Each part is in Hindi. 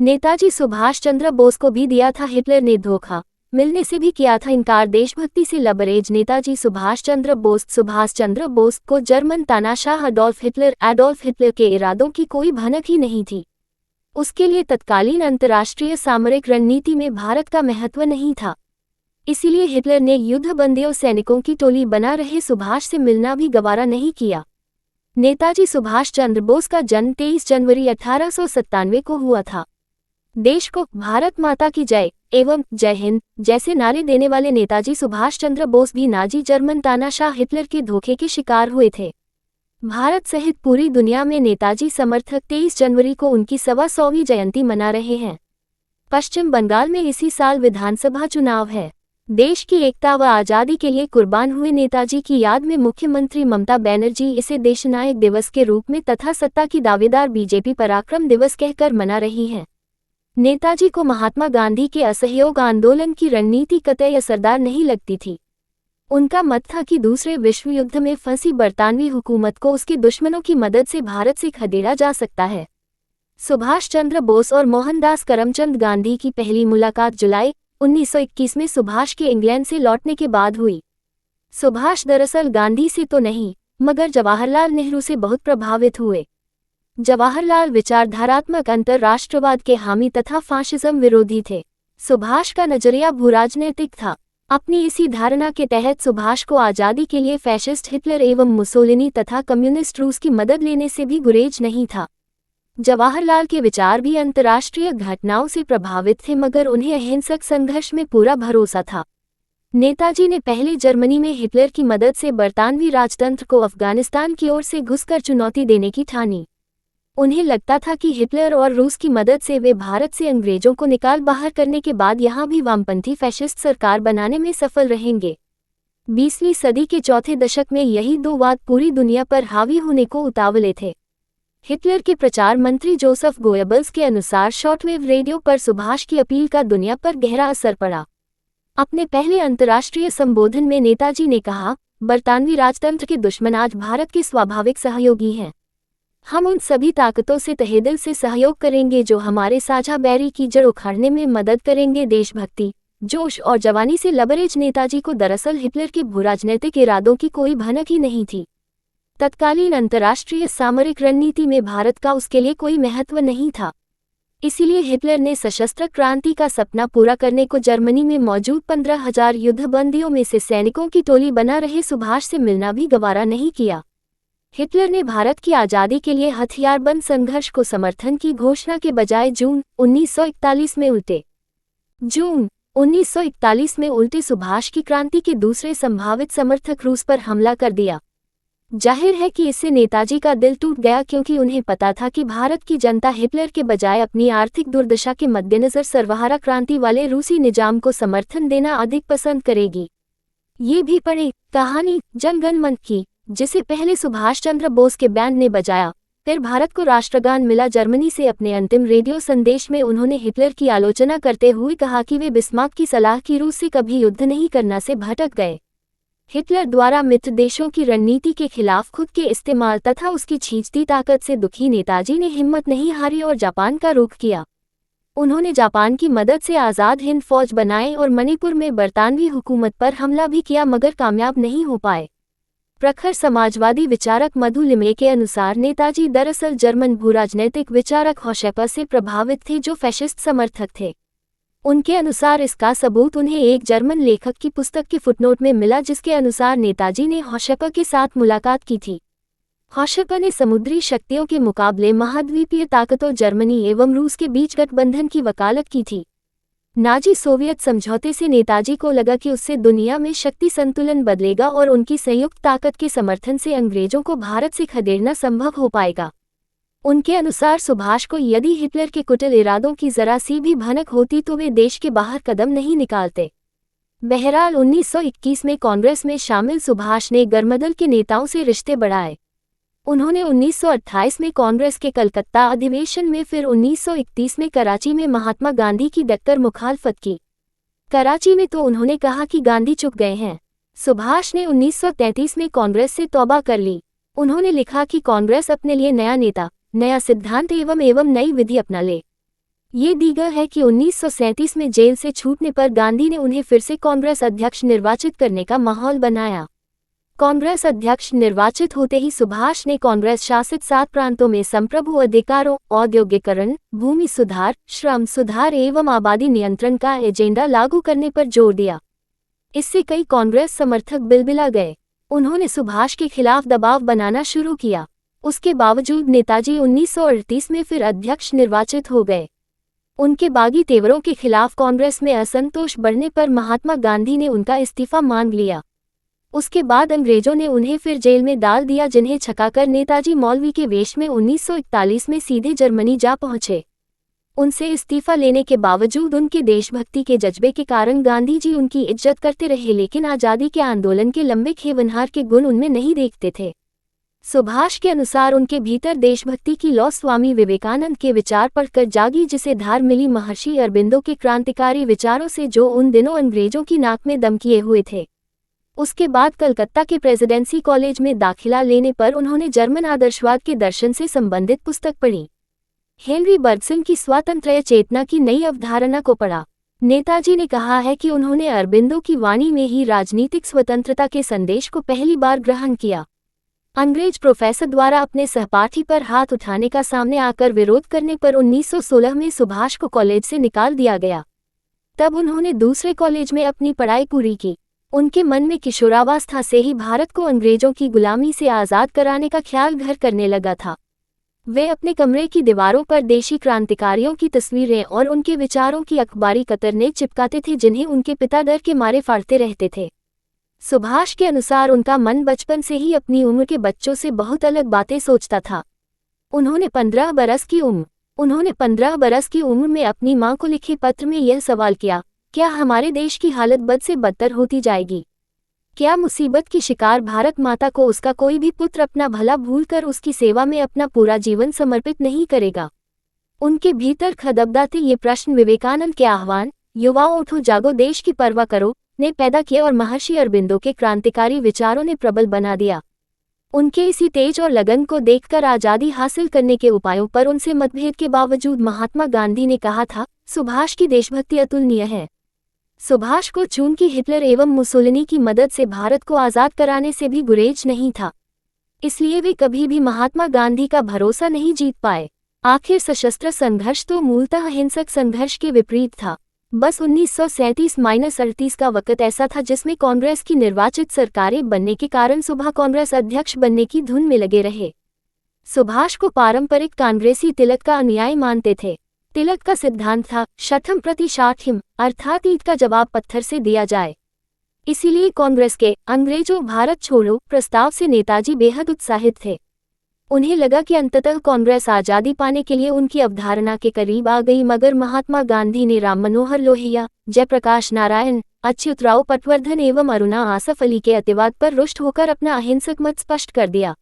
नेताजी सुभाष चंद्र बोस को भी दिया था हिटलर ने धोखा, मिलने से भी किया था इनकार, देशभक्ति से लबरेज नेताजी सुभाष चंद्र बोस को जर्मन तानाशाह एडोल्फ हिटलर के इरादों की कोई भनक ही नहीं थी। उसके लिए तत्कालीन अंतर्राष्ट्रीय सामरिक रणनीति में भारत का महत्व नहीं था। इसीलिए हिटलर ने युद्धबंदियों सैनिकों की टोली बना रहे सुभाष से मिलना भी गवारा नहीं किया। नेताजी सुभाष चंद्र बोस का जन्म 23 जनवरी 1897 को हुआ था। देश को भारत माता की जय एवं जय हिंद जैसे नारे देने वाले नेताजी सुभाष चंद्र बोस भी नाजी जर्मन तानाशाह हिटलर के धोखे के शिकार हुए थे। भारत सहित पूरी दुनिया में नेताजी समर्थक 23 जनवरी को उनकी 125वीं जयंती मना रहे हैं। पश्चिम बंगाल में इसी साल विधानसभा चुनाव है। देश की एकता व आज़ादी के लिए कुर्बान हुए नेताजी की याद में मुख्यमंत्री ममता बनर्जी इसे देशनायक दिवस के रूप में तथा सत्ता की दावेदार बीजेपी पराक्रम दिवस कहकर मना रही है। नेताजी को महात्मा गांधी के असहयोग आंदोलन की रणनीति कतई असरदार नहीं लगती थी। उनका मत था कि दूसरे विश्व युद्ध में फंसी बरतानवी हुकूमत को उसके दुश्मनों की मदद से भारत से खदेड़ा जा सकता है। सुभाष चंद्र बोस और मोहनदास करमचंद गांधी की पहली मुलाकात जुलाई 1921 में सुभाष के इंग्लैंड से लौटने के बाद हुई। सुभाष दरअसल गांधी से तो नहीं मगर जवाहरलाल नेहरू से बहुत प्रभावित हुए। जवाहरलाल विचारधारात्मक अंतरराष्ट्रवाद के हामी तथा फाशिज्म विरोधी थे। सुभाष का नजरिया भूराजनैतिक था। अपनी इसी धारणा के तहत सुभाष को आज़ादी के लिए फैशिस्ट हिटलर एवं मुसोलिनी तथा कम्युनिस्ट रूस की मदद लेने से भी गुरेज नहीं था। जवाहरलाल के विचार भी अंतर्राष्ट्रीय घटनाओं से प्रभावित थे मगर उन्हें अहिंसक संघर्ष में पूरा भरोसा था। नेताजी ने पहले जर्मनी में हिटलर की मदद से बरतानवी राजतंत्र को अफगानिस्तान की ओर से घुसकर चुनौती देने की ठानी। उन्हें लगता था कि हिटलर और रूस की मदद से वे भारत से अंग्रेजों को निकाल बाहर करने के बाद यहाँ भी वामपंथी फैशिस्ट सरकार बनाने में सफल रहेंगे। 20वीं सदी के चौथे दशक में यही दो वाद पूरी दुनिया पर हावी होने को उतावले थे। हिटलर के प्रचार मंत्री जोसेफ गोयबल्स के अनुसार शॉर्टवेव रेडियो पर सुभाष की अपील का दुनिया पर गहरा असर पड़ा। अपने पहले अंतर्राष्ट्रीय संबोधन में नेताजी ने कहा, बरतानवी राजतंत्र के दुश्मन आज भारत के स्वाभाविक सहयोगी हैं। हम उन सभी ताकतों से तहेदिल से सहयोग करेंगे जो हमारे साझा बैरी की जड़ उखाड़ने में मदद करेंगे। देशभक्ति, जोश और जवानी से लबरेज नेताजी को दरअसल हिटलर के भूराजनैतिक इरादों की कोई भनक ही नहीं थी। तत्कालीन अंतर्राष्ट्रीय सामरिक रणनीति में भारत का उसके लिए कोई महत्व नहीं था। इसीलिए हिटलर ने सशस्त्र क्रांति का सपना पूरा करने को जर्मनी में मौजूद 15,000 युद्धबंदियों में से सैनिकों की टोली बना रहे सुभाष से मिलना भी गवारा नहीं किया। हिटलर ने भारत की आज़ादी के लिए हथियारबंद संघर्ष को समर्थन की घोषणा के बजाय जून 1941 में उल्टे सुभाष की क्रांति के दूसरे संभावित समर्थक रूस पर हमला कर दिया। जाहिर है कि इससे नेताजी का दिल टूट गया क्योंकि उन्हें पता था कि भारत की जनता हिटलर के बजाय अपनी आर्थिक दुर्दशा के मद्देनजर सर्वहारा क्रांति वाले रूसी निजाम को समर्थन देना अधिक पसंद करेगी। ये भी पढ़े कहानी जन गण मन की, जिसे पहले सुभाष चंद्र बोस के बैंड ने बजाया, फिर भारत को राष्ट्रगान मिला। जर्मनी से अपने अंतिम रेडियो संदेश में उन्होंने हिटलर की आलोचना करते हुए कहा कि वे बिस्मार्क की सलाह की रूस से कभी युद्ध नहीं करना से भटक गए। हिटलर द्वारा मित्र देशों की रणनीति के खिलाफ खुद के इस्तेमाल तथा उसकी खींचती ताकत से दुखी नेताजी ने हिम्मत नहीं हारी और जापान का रुख किया। उन्होंने जापान की मदद से आज़ाद हिंद फौज बनाए और मणिपुर में बरतानवी हुकूमत पर हमला भी किया मगर कामयाब नहीं हो पाए। प्रखर समाजवादी विचारक मधु लिमये के अनुसार नेताजी दरअसल जर्मन भूराजनैतिक विचारक होशेपर से प्रभावित थे जो फैशिस्ट समर्थक थे। उनके अनुसार इसका सबूत उन्हें एक जर्मन लेखक की पुस्तक के फुटनोट में मिला जिसके अनुसार नेताजी ने होशेपर के साथ मुलाकात की थी। होशेपर ने समुद्री शक्तियों के मुकाबले महाद्वीपीय ताकतों जर्मनी एवं रूस के बीच गठबंधन की वकालत की थी। नाजी सोवियत समझौते से नेताजी को लगा कि उससे दुनिया में शक्ति संतुलन बदलेगा और उनकी संयुक्त ताकत के समर्थन से अंग्रेजों को भारत से खदेड़ना संभव हो पाएगा। उनके अनुसार सुभाष को यदि हिटलर के कुटिल इरादों की जरा सी भी भनक होती तो वे देश के बाहर कदम नहीं निकालते। बहरहाल 1921 में कांग्रेस में शामिल सुभाष ने गरमदल के नेताओं से रिश्ते बढ़ाए। उन्होंने 1928 में कांग्रेस के कलकत्ता अधिवेशन में, फिर 1931 में कराची में महात्मा गांधी की डटकर मुखालफत की। कराची में तो उन्होंने कहा कि गांधी चुक गए हैं। सुभाष ने 1933 में कांग्रेस से तौबा कर ली। उन्होंने लिखा कि कांग्रेस अपने लिए नया नेता, नया सिद्धांत एवं नई विधि अपना ले। ये दीगर है कि 1937 में जेल से छूटने पर गांधी ने उन्हें फिर से कांग्रेस अध्यक्ष निर्वाचित करने का माहौल बनाया। कांग्रेस अध्यक्ष निर्वाचित होते ही सुभाष ने कांग्रेस शासित 7 प्रांतों में संप्रभु अधिकारों, औद्योगिकरण, भूमि सुधार, श्रम सुधार एवं आबादी नियंत्रण का एजेंडा लागू करने पर जोर दिया। इससे कई कांग्रेस समर्थक बिलबिला गए। उन्होंने सुभाष के खिलाफ दबाव बनाना शुरू किया। उसके बावजूद नेताजी 1938 में फिर अध्यक्ष निर्वाचित हो गए। उनके बागी तेवरों के खिलाफ कांग्रेस में असंतोष बढ़ने पर महात्मा गांधी ने उनका इस्तीफा मांग लिया। उसके बाद अंग्रेजों ने उन्हें फिर जेल में डाल दिया, जिन्हें छकाकर नेताजी मौलवी के वेश में 1941 में सीधे जर्मनी जा पहुंचे। उनसे इस्तीफा लेने के बावजूद उनके देशभक्ति के जज्बे के कारण गांधी जी उनकी इज्जत करते रहे, लेकिन आज़ादी के आंदोलन के लंबे खेवनहार के गुण उनमें नहीं देखते थे। सुभाष के अनुसार उनके भीतर देशभक्ति की लौ स्वामी विवेकानंद के विचार पढ़कर जागी, जिसे धार मिली महर्षि अरबिंदो के क्रांतिकारी विचारों से, जो उन दिनों अंग्रेजों की नाक में दम किए हुए थे। उसके बाद कलकत्ता के प्रेसिडेंसी कॉलेज में दाखिला लेने पर उन्होंने जर्मन आदर्शवाद के दर्शन से संबंधित पुस्तक पढ़ी। हेनरी बर्गसन की स्वातंत्र्य चेतना की नई अवधारणा को पढ़ा। नेताजी ने कहा है कि उन्होंने अरबिंदो की वाणी में ही राजनीतिक स्वतंत्रता के संदेश को पहली बार ग्रहण किया। अंग्रेज प्रोफेसर द्वारा अपने सहपाठी पर हाथ उठाने का सामने आकर विरोध करने पर 1916 में सुभाष को कॉलेज से निकाल दिया गया। तब उन्होंने दूसरे कॉलेज में अपनी पढ़ाई पूरी की। उनके मन में किशोरावस्था से ही भारत को अंग्रेजों की गुलामी से आज़ाद कराने का ख्याल घर करने लगा था। वे अपने कमरे की दीवारों पर देशी क्रांतिकारियों की तस्वीरें और उनके विचारों की अखबारी कतरने चिपकाते थे, जिन्हें उनके पिता डर के मारे फाड़ते रहते थे। सुभाष के अनुसार उनका मन बचपन से ही अपनी उम्र के बच्चों से बहुत अलग बातें सोचता था। उन्होंने 15 बरस की उम्र में अपनी मां को लिखे पत्र में यह सवाल किया, क्या हमारे देश की हालत बद से बदतर होती जाएगी? क्या मुसीबत की शिकार भारत माता को उसका कोई भी पुत्र अपना भला भूलकर उसकी सेवा में अपना पूरा जीवन समर्पित नहीं करेगा? उनके भीतर खदबदाते ये प्रश्न विवेकानंद के आह्वान, युवाओं उठो जागो देश की परवाह करो, ने पैदा किया और महर्षि अरबिंदो के क्रांतिकारी विचारों ने प्रबल बना दिया। उनके इसी तेज और लगन को देखकर आज़ादी हासिल करने के उपायों पर उनसे मतभेद के बावजूद महात्मा गांधी ने कहा था, सुभाष की देशभक्ति अतुलनीय है। सुभाष को चूंकि हिटलर एवं मुसोलिनी की मदद से भारत को आज़ाद कराने से भी गुरेज नहीं था, इसलिए वे कभी भी महात्मा गांधी का भरोसा नहीं जीत पाए। आखिर सशस्त्र संघर्ष तो मूलतः हिंसक संघर्ष के विपरीत था। बस 1937-38 का वक़्त ऐसा था जिसमें कांग्रेस की निर्वाचित सरकारें बनने के कारण सुभाष कांग्रेस अध्यक्ष बनने की धुन में लगे रहे। सुभाष को पारंपरिक कांग्रेसी तिलक का अनुयायी मानते थे। तिलक का सिद्धांत था, शठम प्रति शाठ्यम, अर्थात ईंट का जवाब पत्थर से दिया जाए। इसीलिए कांग्रेस के अंग्रेजों भारत छोड़ो प्रस्ताव से नेताजी बेहद उत्साहित थे। उन्हें लगा कि अंततः कांग्रेस आज़ादी पाने के लिए उनकी अवधारणा के करीब आ गई, मगर महात्मा गांधी ने राम मनोहर लोहिया, जयप्रकाश नारायण, अच्युतराव पटवर्धन एवं अरुणा आसफ अली के अतिवाद पर रुष्ट होकर अपना अहिंसक मत स्पष्ट कर दिया।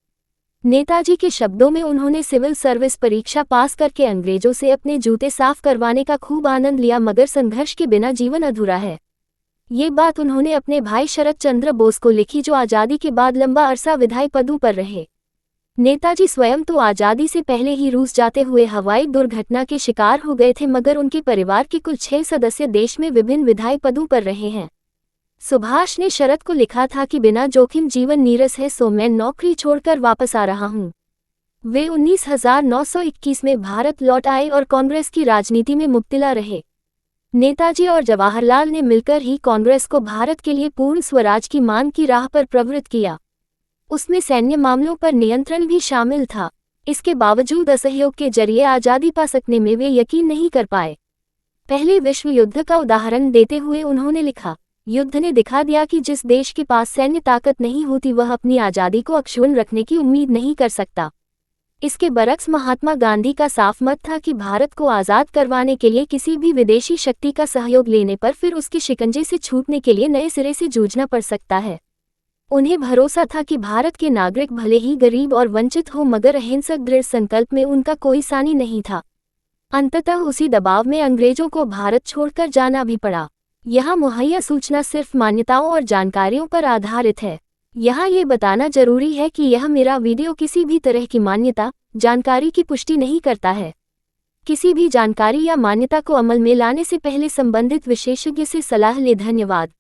नेताजी के शब्दों में, उन्होंने सिविल सर्विस परीक्षा पास करके अंग्रेजों से अपने जूते साफ करवाने का खूब आनंद लिया, मगर संघर्ष के बिना जीवन अधूरा है। ये बात उन्होंने अपने भाई शरद चंद्र बोस को लिखी, जो आज़ादी के बाद लंबा अरसा विधायी पदों पर रहे। नेताजी स्वयं तो आज़ादी से पहले ही रूस जाते हुए हवाई दुर्घटना के शिकार हो गए थे, मगर उनके परिवार के कुल 6 सदस्य देश में विभिन्न विधायी पदों पर रहे हैं। सुभाष ने शरद को लिखा था कि बिना जोखिम जीवन नीरस है, सो मैं नौकरी छोड़कर वापस आ रहा हूँ। वे 19,921 में भारत लौट आए और कांग्रेस की राजनीति में मुब्तला रहे। नेताजी और जवाहरलाल ने मिलकर ही कांग्रेस को भारत के लिए पूर्ण स्वराज की मांग की राह पर प्रवृत्त किया। उसमें सैन्य मामलों पर नियंत्रण भी शामिल था। इसके बावजूद असहयोग के जरिए आज़ादी पा सकने में वे यकीन नहीं कर पाए। पहले विश्व युद्ध का उदाहरण देते हुए उन्होंने लिखा, युद्ध ने दिखा दिया कि जिस देश के पास सैन्य ताकत नहीं होती, वह अपनी आज़ादी को अक्षुण्ण रखने की उम्मीद नहीं कर सकता। इसके बरक्स महात्मा गांधी का साफ मत था कि भारत को आज़ाद करवाने के लिए किसी भी विदेशी शक्ति का सहयोग लेने पर फिर उसके शिकंजे से छूटने के लिए नए सिरे से जूझना पड़ सकता है। उन्हें भरोसा था कि भारत के नागरिक भले ही गरीब और वंचित हो, मगर अहिंसक दृढ़ संकल्प में उनका कोई सानी नहीं था। अंततः उसी दबाव में अंग्रेजों को भारत छोड़कर जाना भी पड़ा। यहाँ मुहैया सूचना सिर्फ मान्यताओं और जानकारियों पर आधारित है। यहाँ ये बताना जरूरी है कि यह मेरा वीडियो किसी भी तरह की मान्यता, जानकारी की पुष्टि नहीं करता है। किसी भी जानकारी या मान्यता को अमल में लाने से पहले संबंधित विशेषज्ञ से सलाह लें। धन्यवाद।